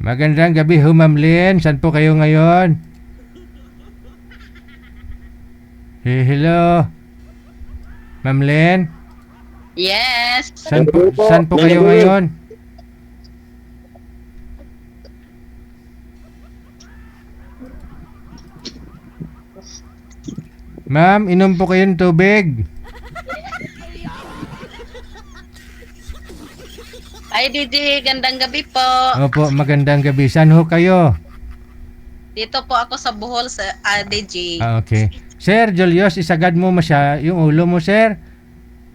Magandang gabi ho, Ma'am Lynn. Saan po kayo ngayon? Hello? Ma'am Lynn? Yes. Saan po kayo ngayon? Ma'am, inom po kayong tubig. Ay, DJ, gandang gabi po. Opo, magandang gabi. Saan ho kayo? Dito po ako sa Bohol sa DJ. Okay. Sir Julius, isagad mo siya, yung ulo mo, sir.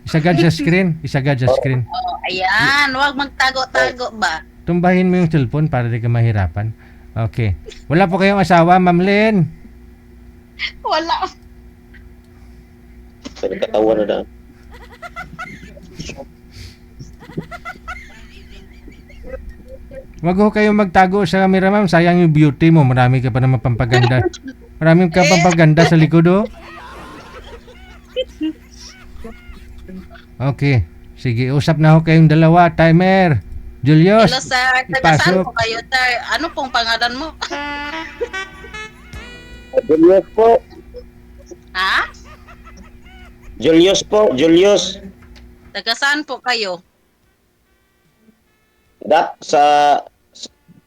Isagad sa screen. Isagad sa screen. Oh, ayan, huwag magtago-tago ba? Tumbahin mo yung cellphone para di ka mahirapan. Okay. Wala po kayong asawa, Ma'am Lynn? Wala. Katawa na daan. Wag ho kayong magtago sa camera, ma'am. Sayang yung beauty mo. Marami ka pa naman pampaganda. Maraming ka pampaganda sa likod, oh. Okay. Sige, usap na ho kayong dalawa. Timer. Julius. Hello, sir. Taga-saan po kayo, sir? Ano pong pangalan mo? Julius po. Ha? Julius po. Julius. Taga-saan po kayo?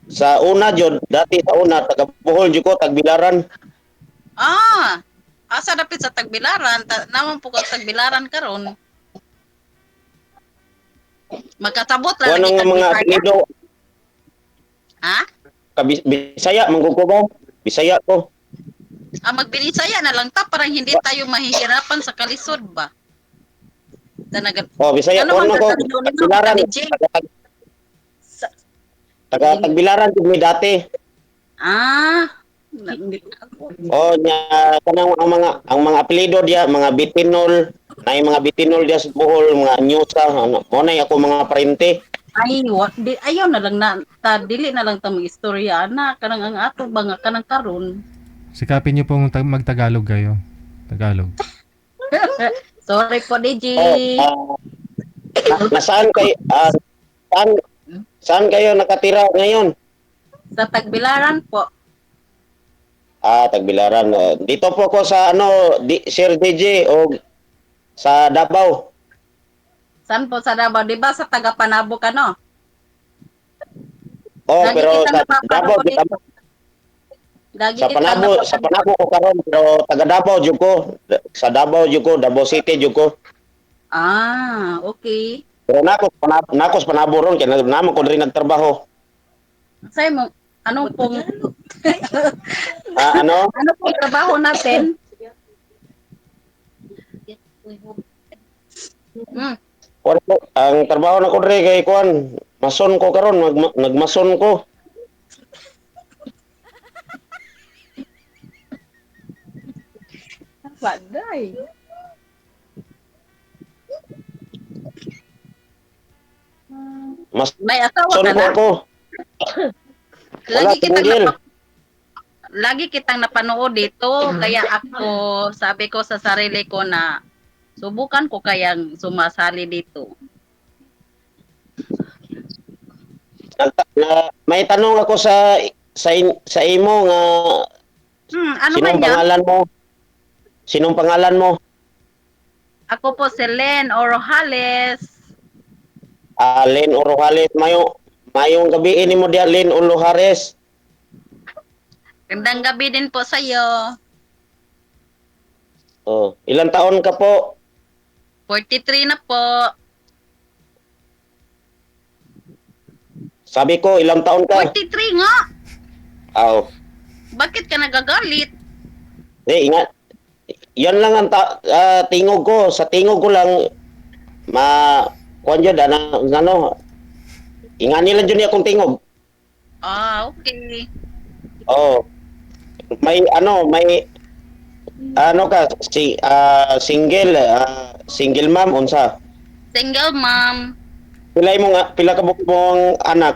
Sa una jud dati sa una taga Bohol jud ko Tagbilaran. Asa dapit sa Tagbilaran? Naman po kag Tagbilaran karon. Magkatabot lang Kuno nga mga apelyido Ha? Bisaya manggug ko ba? Bisaya ko. Magbinisaya na lang ta parang hindi tayo mahihirapan sa kalisod ba? Tanagan. Oh, Bisaya Ano ko man ko tatagdo nito, Tagbilaran. DJ? Taga Tagbilaran jud mi dati. Oh, nya kanang ang mga apelyido dia mga Bitinol, nay mga Bitinol dia sa Bohol, mga Nyusa, ano, mo nay ako mga parente. Ay, ayaw na lang dili na lang ta istorya na kanang ang ato ba nga kanang karon. Sikapin niyo pong magtagalog kayo. Tagalog. Sorry po, DJ. Nasaan kay saan kayo nakatira ngayon? Sa Tagbilaran po. Tagbilaran. Dito po ako sa Sir DJ o sa Davao. Saan po sa Davao? Di ba sa Tagapanabo ka, no? Oh, Lagi pero kita sa napapanood Davao dito. Lagi sa kita Panabo, sa Panabo ko karon pero taga Davao jud ko. Sa Davao jud ko, Davao City jud ko. Okay. Pero nako sa Panabo ron kay naman ko rin nagtrabaho. Say mo, ano pong Ano? ano pong trabaho natin? Ang trabaho na ko rin kay kuan, mason ko karon, nagmason ko. Paday. May asawa Mason ka ko na? ako. Wala, tumigil. Lagi kitang napanood dito, kaya ako sabi ko sa sarili ko na subukan ko kayang sumasali dito. May tanong ako sa imo nga Ano man sinong yan? pangalan mo? Sinong pangalan mo? Ako po si Len Orojales. Len Orojales, mayong gabi ini mo dia Len Orojales. Gandang gabi din po sa iyo. Oh, ilang taon ka po? 43 na po. Sabi ko, ilang taon ka? 43 nga. Aw. Bakit ka nagagalit? Ingat. Yan lang ang tingog ko. Sa tingog ko lang, kuwan dyan, ingan nila dyan akong tingog. Okay. Oh. May single ma'am, unsa? Single mom. Pila ka mong anak?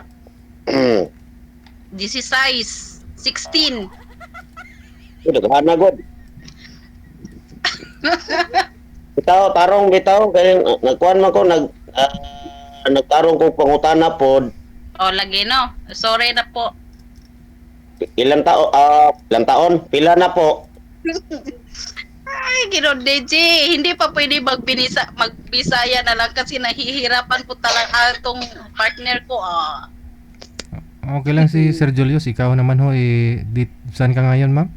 16. 16. Daghan na god. Bitaw kay nagkuan man ko nagtarong ko pangutana pod. Lagi no. Sorry na po. ilang taon? Pila na po? Ay, Gino DJ, hindi pa pwede magbisaya na lang kasi nahihirapan ko talaga itong partner ko. Okay lang si Sir Julius, ikaw naman ho, saan ka ngayon, ma'am?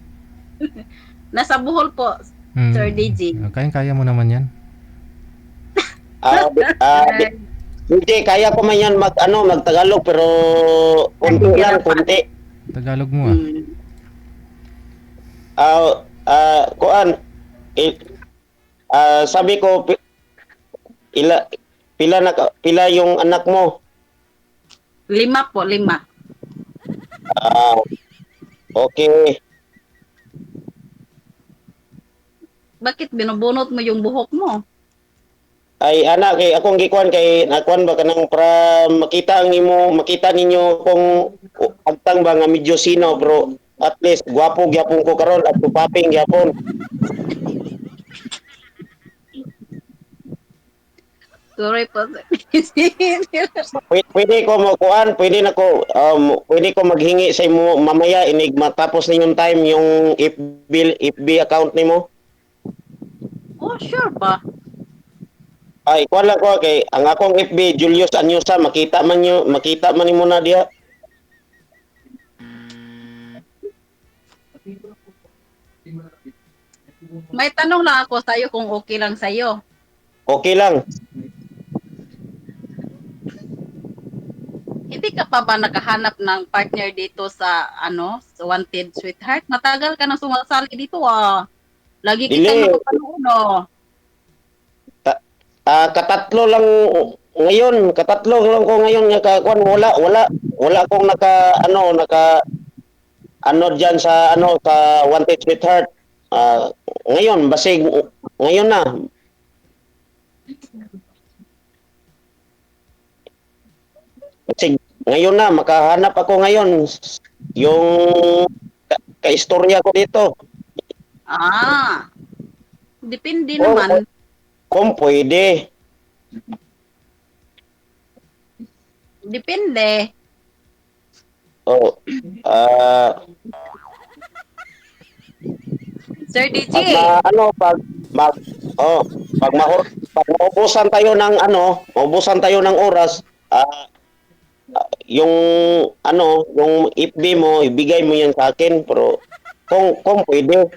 Nasa Bohol po, Sir DJ. Kaya mo naman yan. Ah, hindi, kaya ko man yan magtagalog pero konti lang, konti. Tagalog mo ah. Kuan, sabi ko, pila yung anak mo? 5 po, 5. Okay. Bakit binubunot mo yung buhok mo? Ay anak, kay akong gikuan kay nakuan ba kanang para makita ninyo kung agtang ba nga medyo sino, bro. At least gwapo gyapon ko karon at tupaping gyapon. Sorry po. Pwede ko mo kuan, pwede ko maghingi sa imo mamaya inig matapos ninyong time yung FB account nimo. Oh, sure ba? Ay kuan lang ko kay ang akong FB Julius Anyusa, makita man nimo na diha. May tanong lang ako sa'yo kung okay lang sa'yo. Okay lang. Hindi ka pa ba nakahanap ng partner dito sa sa Wanted Sweetheart? Matagal ka nang sumasali dito Lagi Dili. kitang napapanood Katatlo lang ko ngayon nga kuan wala akong naka diyan sa sa Wanted Sweetheart. Ngayon basig ngayon na. Basig ngayon na makahanap ako ngayon yung kaistorya ko dito. Depende Oh, naman. Kung pwede. Depende. Oh, Sir DJ. pag maubusan tayo ng oras, yung yung FB mo, ibigay mo yan sa akin, pero kung pwede.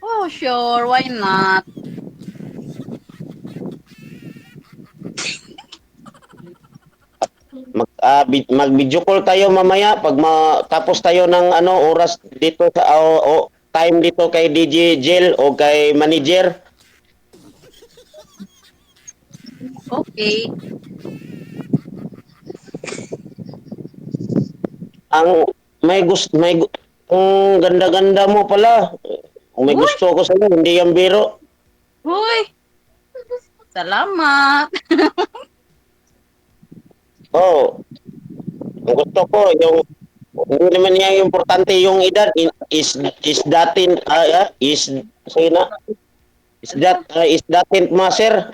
Oh, sure. Why not? Mag-video call tayo mamaya pag tapos tayo ng oras dito sa time dito kay DJ Jill o kay manager. Okay. Ang ang ganda-ganda mo pala. May Uy! gusto ko sa iyo, hindi yan biro. Hoy. Salamat. Oh, ang gusto ko yung hindi naman niya importante yung edad is datin is say na is datin matter.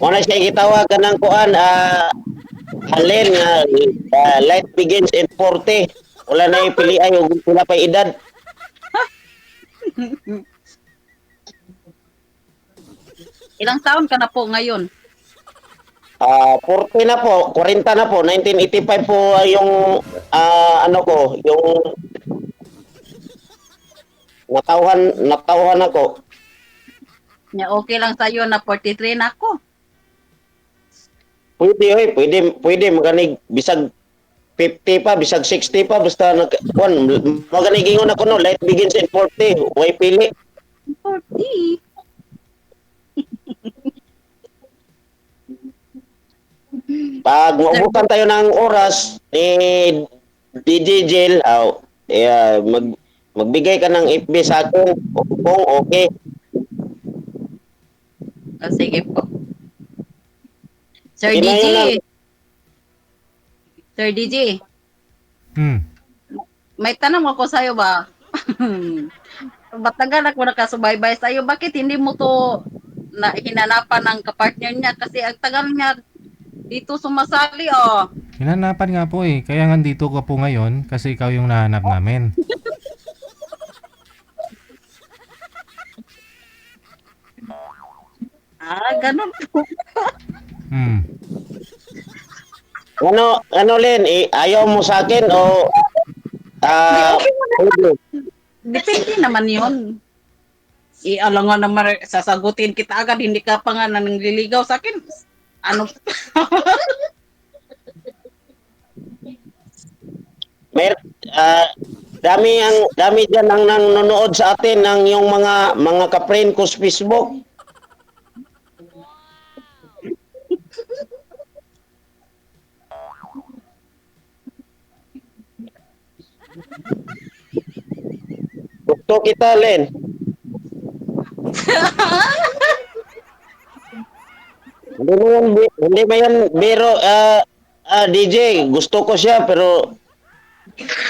Wala siya gitawag ka ng kuan halin life begins in 40. Wala na yung pilian yung pila pa edad. Ilang taon ka na po ngayon? 40 na po, 40 na po, 1985 po yung yung natauhan ako. Okay lang sa'yo na 43 na ako. Pwede maganig bisag 50 pa, bisag 60 pa, basta maganig ingon ako no, life begins in 40, way pili. 40. Pag mabutan tayo ng oras ni DJ Jill, magbigay ka ng FB sa akin kung okay. Sige po. Sir Yun na, DJ. yun lang. Sir DJ. May tanong ako sa'yo ba? Matagal ako nakasubaybay sa'yo. Bakit hindi mo to na hinanapan ng kapartner niya kasi ang tagal niya dito sumasali oh. Hinanapan nga po eh. Kaya nga dito ka po ngayon kasi ikaw yung nahanap namin. Ganun po. Hmm. Ano Len, ayaw mo sa akin o Okay mo naman. pwede? Depende naman yun. Alam nga naman, sasagutin kita agad, hindi ka pa nga nangliligaw sa akin. Ano? Mer dami diyan ang nanonood sa atin ng yung mga ka-friend ko sa Facebook. Gusto kita, Len. Hindi mo yan biro, DJ. Gusto ko siya, pero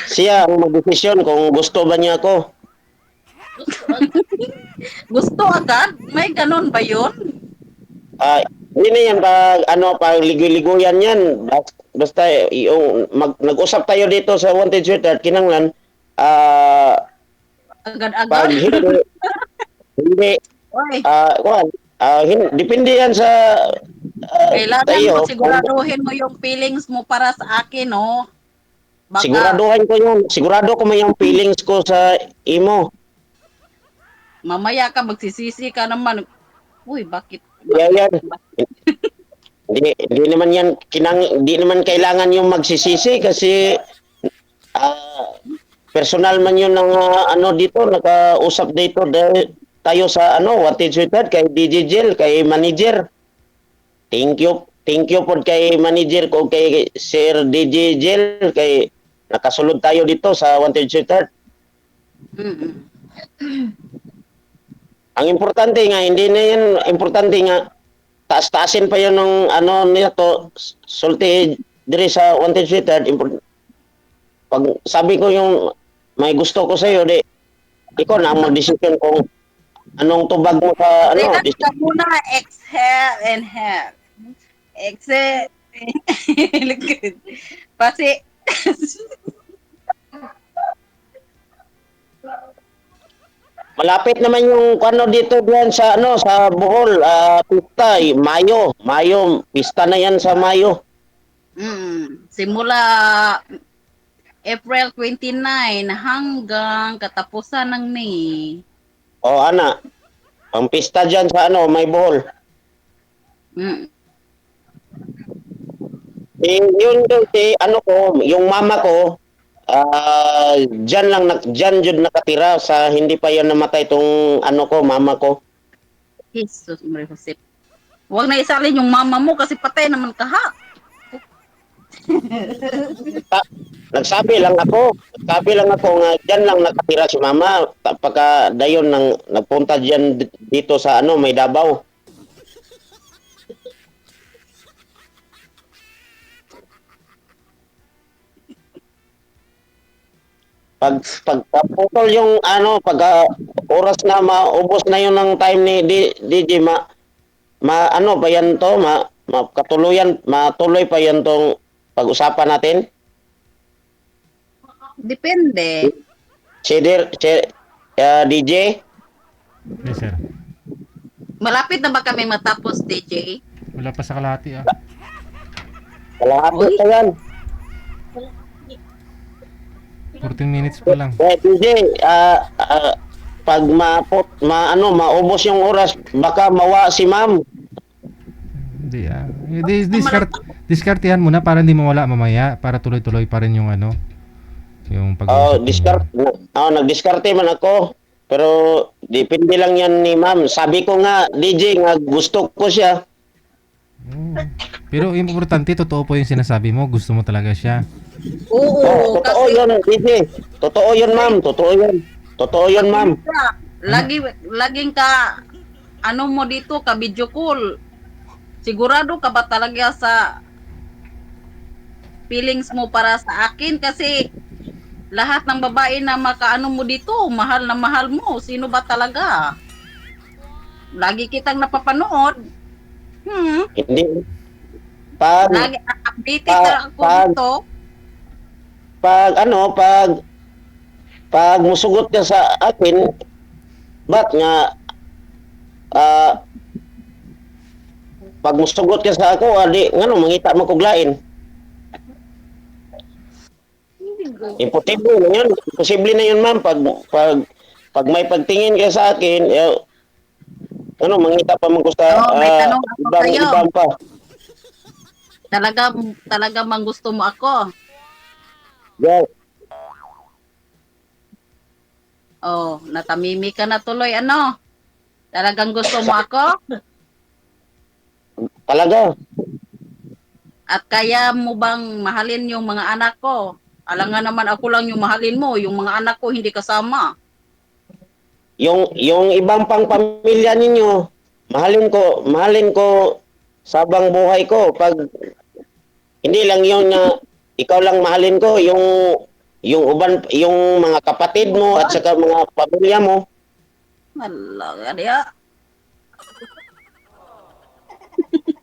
siya ang magdesisyon kung gusto ba niya ako. Gusto agad? May ganun ba yun? Hindi na yan pag ligoy-ligoyan yan. Basta yung nag-usap tayo dito sa Wanted Sweetheart, kinanglan, pag Agad-agad? hindi, Oy, depende yan sa kailangan tayo. mo siguraduhin mo yung feelings mo para sa akin, no? Baka, Siguraduhin ko yun. Sigurado ko may yung feelings ko sa imo. mamaya ka magsisisi ka naman. Uy, bakit? Yan. Hindi naman yan hindi naman kailangan yung magsisisi kasi personal man yun ng dito nakausap dito dahil tayo sa Wanted Sweetheart kay DJ Jel, kay manager. Thank you po kay manager ko kay Sir DJ Jel kay nakasulod tayo dito sa Wanted Sweetheart. Mm-mm. Ang importante nga, hindi na yan, importante nga, taas-taasin pa yun ng niya to, sulti diri sa Wanted Sweetheart. Pag sabi ko yung may gusto ko sa'yo, ikaw na ang mag-decision kung anong tubag mo sa Relax ka muna, exhale, inhale. Exhale, inhale. Kasi, malapit naman yung dito diyan sa sa Bohol, pista, Mayo, pista na yan sa Mayo. simula April 29 hanggang katapusan ng May. O ang pista diyan sa May Bohol. Mm. Yun yung mama ko, diyan jud nakatira sa hindi pa yan namatay tong mama ko. Jesus, Maria Jose. Huwag na isalin yung mama mo kasi patay naman ka ha. Nagsabi lang ako nga diyan lang nakatira si mama pagka dayon nagpunta diyan dito sa may Davao. Pag putol yung pag oras na maubos na yun ng time ni DJ pa yan to matuloy pa yan tong pag-usapan natin. Depende. DJ Yes, sir. Malapit na ba kami matapos, DJ? Wala pa sa kalahati ah. kalahati pa yan. 14 minutes pa lang. DJ pag maubos yung oras baka mawa si ma'am. Hindi ah. Diskartihan mo na para hindi mawala mamaya para tuloy-tuloy pa rin yung yung pag-uusap. Nagdiskarte man ako. Pero depende lang yan ni ma'am. Sabi ko nga, DJ, nga gusto ko siya. Oh. Pero importante, totoo po yung sinasabi mo. Gusto mo talaga siya. Oo, Totoo kasi yun, DJ. Totoo yun, ma'am. Totoo yun, ma'am. laging ka mo dito ka video call. Sigurado ka ba talaga sa feelings mo para sa akin kasi lahat ng babae na makaano mo dito, mahal na mahal mo. Sino ba talaga? lagi kitang napapanood. Hindi. Pag, Lagi updated pag, na ako pag, dito. pag musugot ka sa akin, ba't nga, ah, pag musugot ka sa ako, adi, ngano, mangita mo kuglain. Imposible na yun. Imposible na yun, ma'am. Pag may pagtingin ka sa akin, ano, mangita pa man ko sa Oh, may tanong ako sa'yo. ibang pa. Talaga mang gusto mo ako. Yes. Oh, natamimi ka na tuloy, ano? Talagang gusto mo ako? Talaga. At kaya mo bang mahalin yung mga anak ko? Alangan naman ako lang yung mahalin mo, yung mga anak ko hindi kasama. Yung ibang pang pamilya ninyo, mahalin ko sabang buhay ko. Pag hindi lang yung na ikaw lang mahalin ko, yung mga kapatid mo at saka mga pamilya mo. Malaga diya.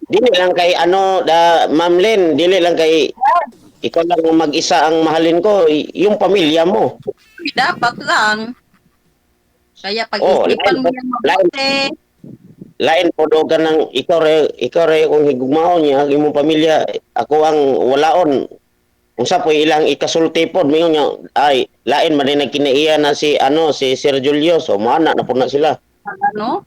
Dili lang kay Ma'am Lynn, dili lang kay ikaw lang mag-isa ang mahalin ko, yung pamilya mo. Dapat lang. Kaya pag-isipan mo yung mabuti. Lain po do ka ng ikaw re kung higugmaon niya ang imong pamilya, ako ang walaon. Unsa po ilang ikasulti pod mingon niya ay lain man din nagkinaiya na si Sir Julio, so maana na po na sila. Ano?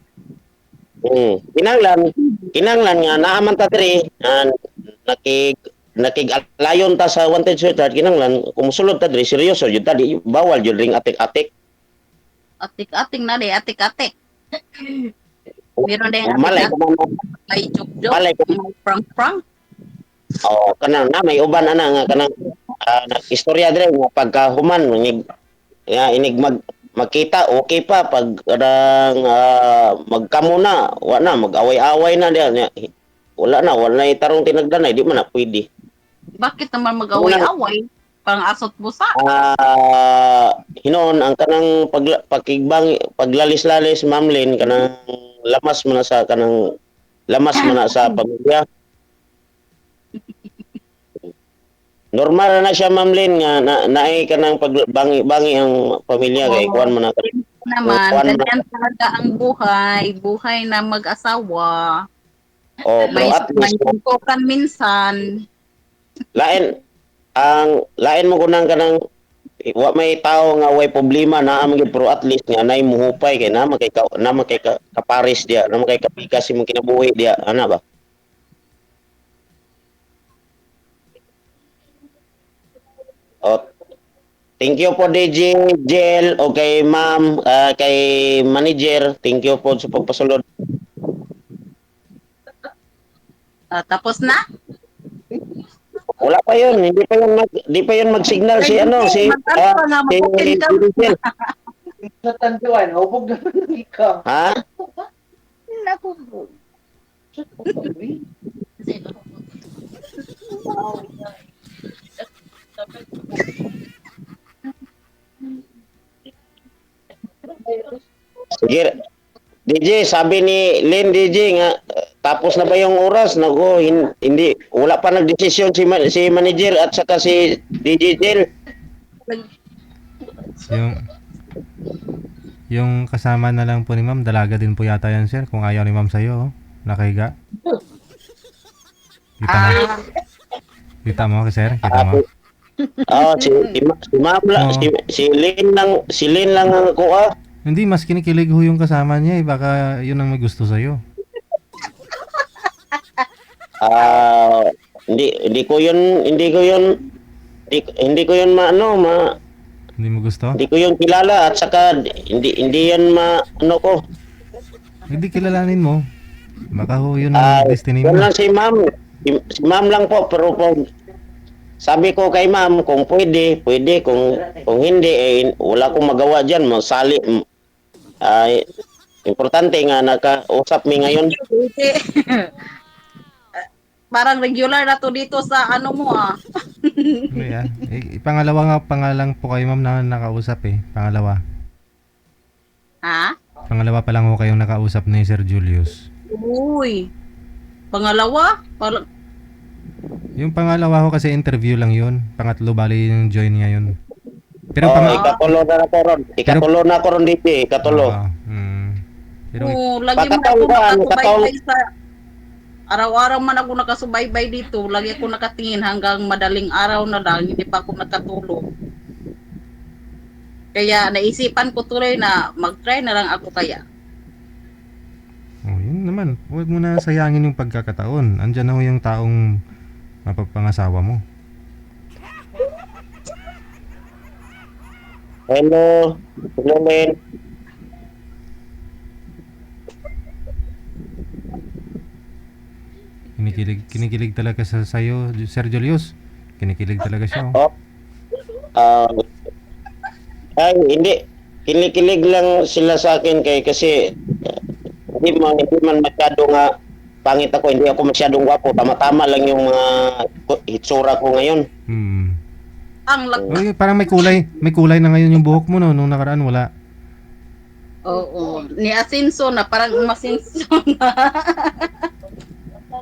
Kinanglan nga naaman ta diri nakig-alayon ta sa wanted sweetheart, kinanglan kumusulod ta diri seryoso jud ta, di bawal jud ring atik-atik. Atik-atik na di, atik-atik. Meron din Malay atik-atik. ko man May joke-joke. Malay ko. May prank-prank. kanang na may uban ana nga kanang istorya dire nga pagkahuman inig magkita okay pa pag kadang magkamo na mag-away-away na diyan wala na itarong tinagdanay di man na pwede. Bakit naman mag-away-away? Parang asot busa. Hinon ang kanang paglalis-lalis Ma'am Lynn, kanang lamas man na sa pamilya. Normal na siya Ma'am Lynn nga naay kanang pagbangi-bangi ang pamilya kay kuan man na Naman, ganyan talaga ang buhay na mag-asawa. pero May at least suntukan minsan. lain mo kunang kanang wa may tao nga way problema na gyud, pero at least nga nay muhupay kay na makay kaparis dia, na makay kapikas imong kinabuhi dia, ana ba? Oh, thank you po DJ Jel o kay Ma'am kay Manager, thank you po sa pagpasulod. Tapos na? Wala pa yun, hindi pa yun mag-signal si si Jel. Sa tanduan, hubog naman ng ikaw. Ha? Naku. Sige. DJ, sabi ni Len DJ nga tapos na ba yung oras? Nago, hindi wala pa nagdesisyon si manager at saka si DJ Jel. Yung kasama na lang po ni Ma'am, dalaga din po yata yan, sir. Kung ayaw ni Ma'am sa'yo, nakahiga. Kita mo? Kita mo, sir? Kita mo? Si Ma'am lang, si Lynn lang ang kuha. Hindi, mas kinikilig ho yung kasama niya eh. Baka yun ang may gusto sa'yo. Hindi ko yun Hindi mo gusto? hindi ko yun kilala at saka hindi yan ko. Hindi kilalanin mo. Baka ho yun ang destiny Yun mo. lang si Ma'am. Si Ma'am lang po, pero sabi ko kay Ma'am, kung pwede, kung hindi, wala akong magawa dyan, masali. Importante nga, nakausap mi ngayon. Parang regular na to dito sa ano mo Yeah. Pangalawa nga, pangalang po kayo Ma'am na nakausap eh. Pangalawa. Ha? Pangalawa pa lang ho kayong nakausap ni Sir Julius. Uy. Pangalawa? Yung pangalawa ho kasi interview lang yun. Pangatlo bali yung join ngayon. Pero Oh, ikatulo na ako ron. Ikatulo na ako ron dito, ikatulo. Pero Lagi man Pakataon ako ka, ano, nakasubaybay sa... Araw-araw man ako nakasubaybay dito. Lagi ako nakatingin hanggang madaling araw na lang. Hindi pa ako nakatulog. Kaya naisipan ko tuloy na mag-try na lang ako kaya. yun naman. Huwag mo na sayangin yung pagkakataon. Andyan na ho yung taong mapapangasawa mo. Hello, hello, Len. Kinikilig talaga sa sayo, Sir Julius. Kinikilig talaga siya. Oh. Ay, hindi. Kinikilig lang sila sa akin kasi hindi man masyado nga pangit ako, hindi ako masyadong gwapo. Tama-tama lang yung mga hitsura ko ngayon. Ang Oy, parang may kulay na ngayon yung buhok mo no, nung nakaraan wala. Oo. Ni Asinso na parang masinso na.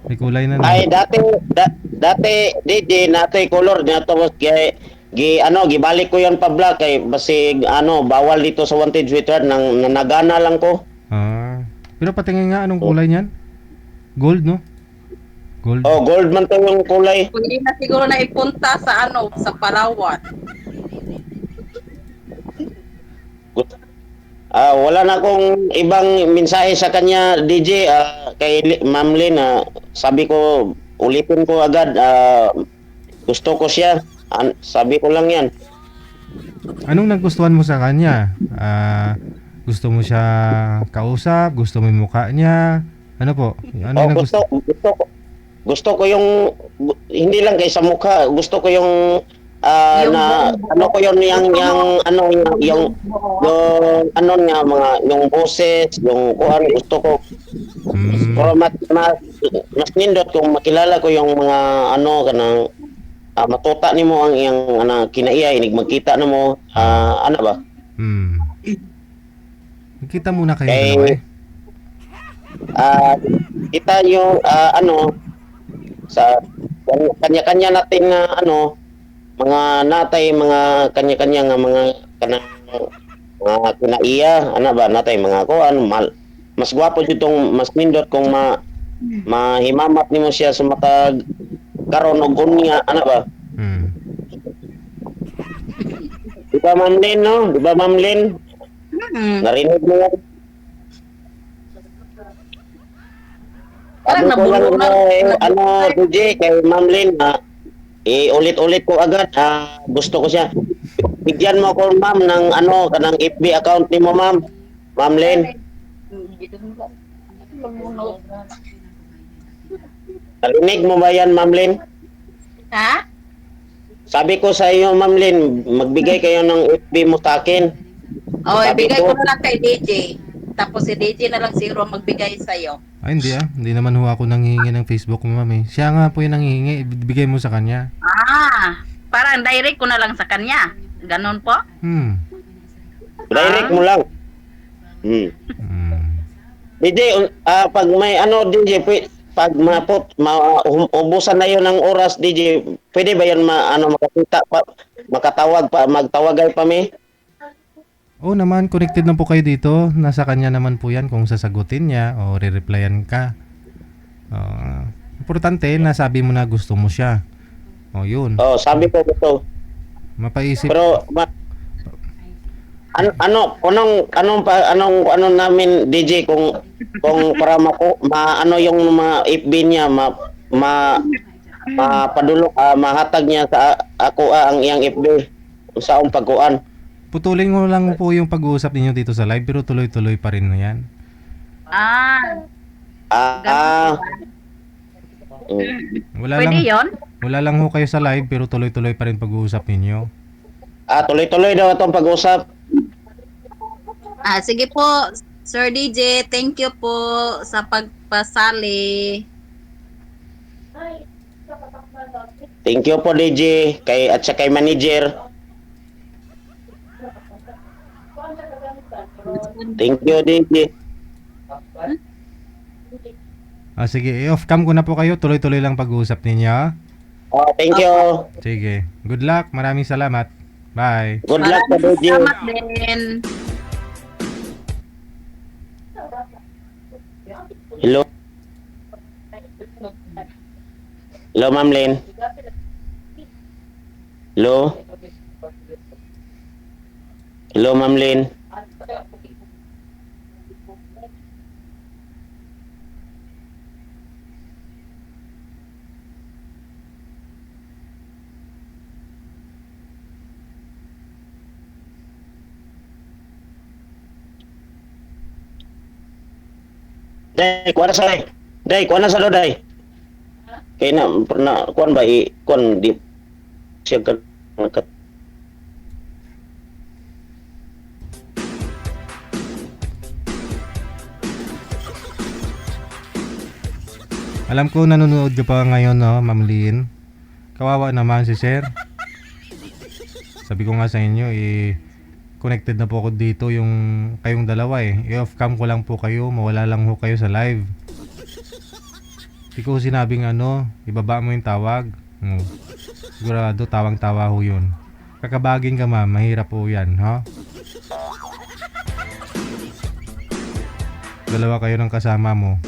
May kulay na. Ay, dati DJ nato color nato gibalik ko yon pa black kay basig bawal dito sa Wanted Twitter nang nanagana lang ko. Pero patingin nga anong kulay niyan? Gold, no? Gold. Oh, gold man to yung kulay. Pwede na siguro na ipunta sa sa Palawan. Wala na akong ibang mensahe sa kanya, DJ. Kay Ma'am Lynn, sabi ko, ulitin ko agad, gusto ko siya. Sabi ko lang yan. Anong nagustuhan mo sa kanya? Gusto mo siya kausap? Gusto mo yung mukha niya? Ano po? Ano yung gusto ko yung, hindi lang kay sa mukha, gusto ko yung ko yun yung niya yung boses, yung kuan gusto ko. Pero mas nindot kung makilala ko yung mga kanang matuta nimo ang iyang kinaiya inig magkita na mo ba? Kita muna kayo Kay, dalawa eh. kita yung sa kanya-kanya natin na mga natay mga kanya-kanya nga mga kanang mga kinaiya natay mga kuan mas gwapo ditong mas nindot kung mahimamat nimo siya sa matag karon og unya ba. Di ba Ma'am Lynn, no? Di ba Ma'am Lynn? Narinig mo yan? Parang Sabi ko lang DJ, kay Ma'am Lynn, ulit-ulit ko agad, gusto ko siya. Bigyan mo ko ma'am ng kanang FB account ni mo ma'am. Ma'am Lynn. Narinig mo ba yan Ma'am Lynn? Ha? Sabi ko sa iyo Ma'am Lynn, magbigay kayo ng FB mo sa akin. Ibigay ko na lang kay DJ. Tapos si DJ na lang siguro magbigay sa'yo. Ay, hindi Hindi naman ho ako nanghihingi ng Facebook mo, ma'am eh. Siya nga po yung nanghihingi. Ibigay mo sa kanya. Parang direct ko na lang sa kanya. Ganon po? Direct mo lang. DJ, pag may DJ, pag ubusan na yun ng oras, DJ, pwede ba yan makakita pa, makatawag pa, magtawagay pa mi? Oo naman, connected na po kayo dito. Nasa kanya naman po yan kung sasagutin niya o re-replyan ka. Importante na sabi mo na gusto mo siya. Yun. Sabi ko gusto. Mapaisip. Pero anong namin DJ kung para yung mga FB niya mapadulok mahatag niya sa ako ang iyang FB sa pagkuan. Putulin mo lang po yung pag-uusap ninyo dito sa live pero tuloy-tuloy pa rin na yan. Pwede yun? Wala lang ho kayo sa live pero tuloy-tuloy pa rin pag-uusap ninyo. Tuloy-tuloy daw itong pag-usap. Sige po, Sir DJ, thank you po sa pagpasali. Thank you po DJ at sa kay manager. Thank you, DJ. Sige, i-off cam ko na po kayo. Tuloy-tuloy lang pag-uusap ninyo. Thank you. Sige. Good luck. Maraming salamat. Bye. Good luck sa Maraming DJ. salamat din. Hello. Hello, Ma'am Lynn. Hello. Hello, Ma'am Lynn. Day, kuha na sa day. Day, kuha na sa do, day. Kaya na kuha ba kuha di siya ka nakat. Alam ko nanonood ka pa ngayon, no, Ma'am Lynn. Kawawa naman si Sir. Sabi ko nga sa inyo, connected na po ako dito yung kayong dalawa eh. I-off cam ko lang po kayo, mawala lang ho kayo sa live. Hindi ko sinabing ibaba mo yung tawag. Sigurado tawang-tawa ho yun. Kakabagin ka ma'am, mahirap po yan, ha? Dalawa kayo ng kasama mo.